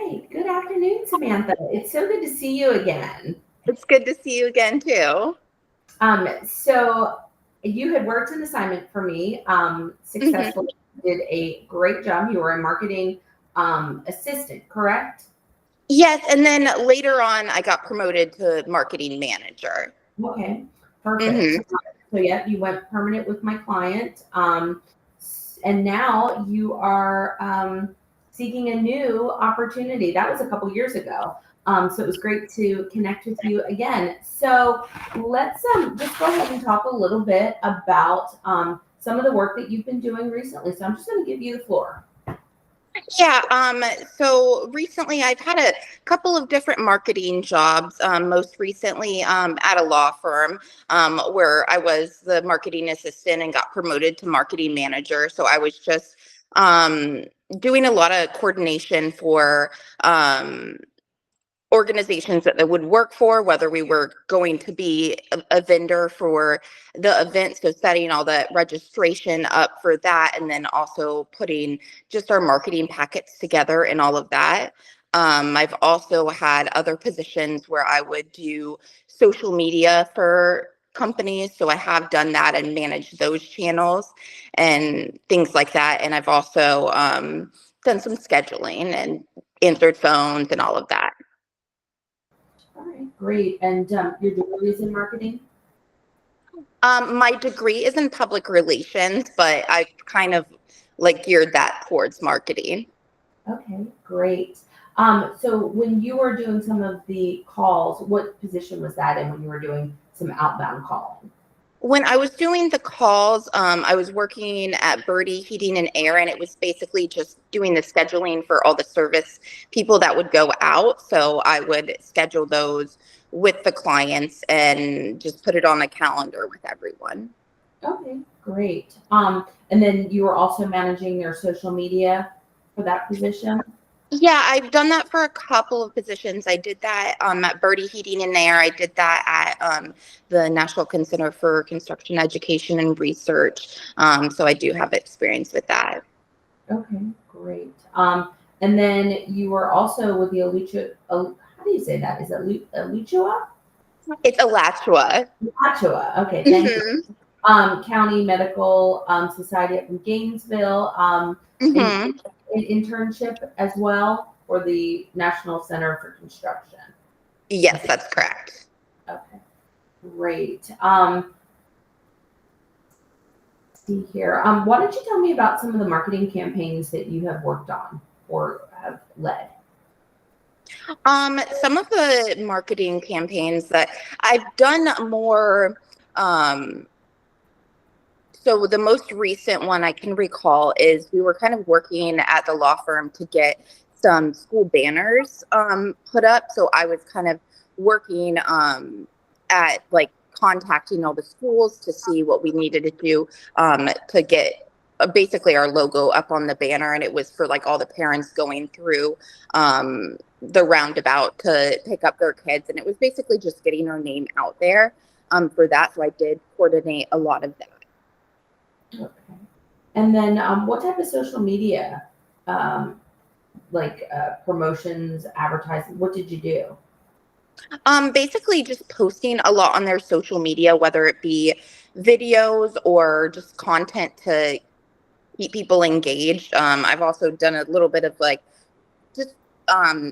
right. Good afternoon, Samantha. It's so good to see you again. It's good to see you again too. So you had worked an assignment for me hmm successfully, did a great job. You were a marketing assistant, correct? Yes, and then later on, I got promoted to marketing manager. Okay, perfect. hmm So yeah, you went permanent with my client, and now you are seeking a new opportunity. That was a couple years ago. So it was great to connect with you again. So let's just go ahead and talk a little bit about some of the work that you've been doing recently. So I'm just going to give you the floor. Yeah. So recently, I've had a couple of different marketing jobs. Most recently, at a law firm, where I was the marketing assistant and got promoted to marketing manager. So I was just um, doing a lot of coordination for organizations that they would work for, whether we were going to be a vendor for the event. So setting all the registration up for that, and then also putting just our marketing packets together and all of that. I've also had other positions where I would do social media for companies. So I have done that and managed those channels and things like that. And I've also done some scheduling and answered phones and all of that. All right, great. And your degree is in marketing? My degree is in public relations, but I kind of like geared that towards marketing. Okay, great. So when you were doing some of the calls, what position was that in when you were doing some outbound calling? When I was doing the calls, I was working at Birdie Heating and Air, and it was basically just doing the scheduling for all the service people that would go out. So I would schedule those with the clients and just put it on the calendar with everyone. Okay, great. And then you were also managing their social media for that position? Yeah, I've done that for a couple of positions. I did that at Birdie Heating and Air. I did that at the National Center for Construction Education and Research. So I do have experience with that. Okay, great. And then you were also with the Alachua, how do you say that? Is it Alachua? It's Alachua. Alachua. Okay, thank you. hmm County Medical Society up in Gainesville, an, hmm an internship as well for the National Center for Construction. Yes, that's correct. Okay, great. See here. Why don't you tell me about some of the marketing campaigns that you have worked on or have led? Some of the marketing campaigns that I've done more. Um, So the most recent one I can recall is we were kind of working at the law firm to get some school banners put up. So I was kind of working at like contacting all the schools to see what we needed to do to get basically our logo up on the banner. And it was for like all the parents going through the roundabout to pick up their kids. And it was basically just getting our name out there for that. So I did coordinate a lot of that. Okay. And then what type of social media, um, like promotions, advertising, what did you do? Basically just posting a lot on their social media, whether it be videos or just content to keep people engaged. I've also done a little bit of like just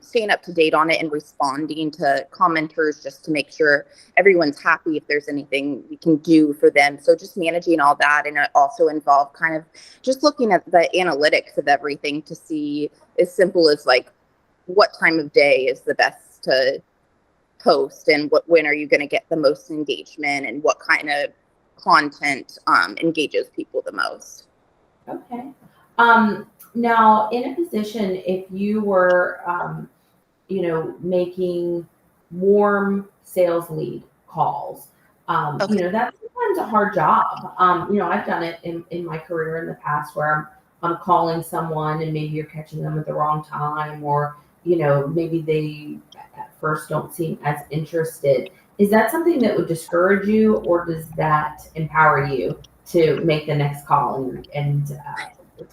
staying up to date on it and responding to commenters just to make sure everyone's happy if there's anything we can do for them. So just managing all that. And it also involved kind of just looking at the analytics of everything to see as simple as like what time of day is the best to post and when are you going to get the most engagement and what kind of content engages people the most. Okay. Now, in a position, if you were, making warm sales lead calls, Okay. that's sometimes a hard job. I've done it in my career in the past where I'm calling someone and maybe you're catching them at the wrong time, or, maybe they at first don't seem as interested. Is that something that would discourage you, or does that empower you to make the next call? And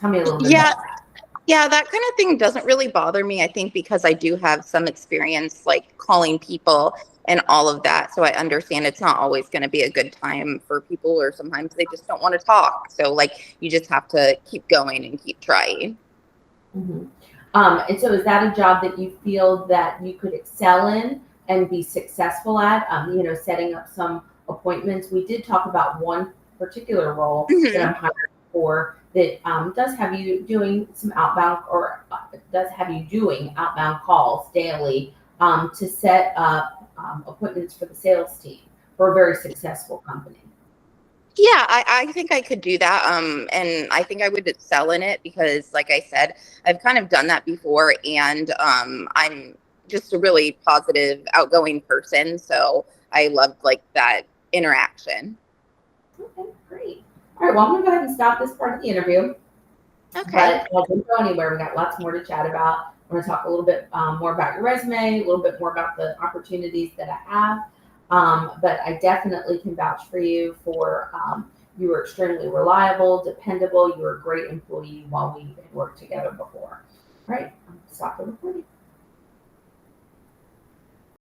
tell me a little bit Yeah, about that. Yeah, that kind of thing doesn't really bother me. I think because I do have some experience like calling people and all of that. So I understand it's not always going to be a good time for people, or sometimes they just don't want to talk. So, like, you just have to keep going and keep trying. Mhm. And so is that a job that you feel that you could excel in and be successful at? Setting up some appointments. We did talk about one particular role that Hmm. I'm hiring for that does have you doing some outbound, or does have you doing outbound calls daily to set up appointments for the sales team for a very successful company. Yeah, I think I could do that. And I think I would excel in it because, like I said, I've kind of done that before, and I'm just a really positive, outgoing person. So I loved like that interaction. Okay, great. All right, well, I'm going to go ahead and stop this part of the interview. Okay. But don't go anywhere. We got lots more to chat about. I want to talk a little bit more about your resume, a little bit more about the opportunities that I have. But I definitely can vouch for you for you were extremely reliable, dependable. You were a great employee while we had worked together before.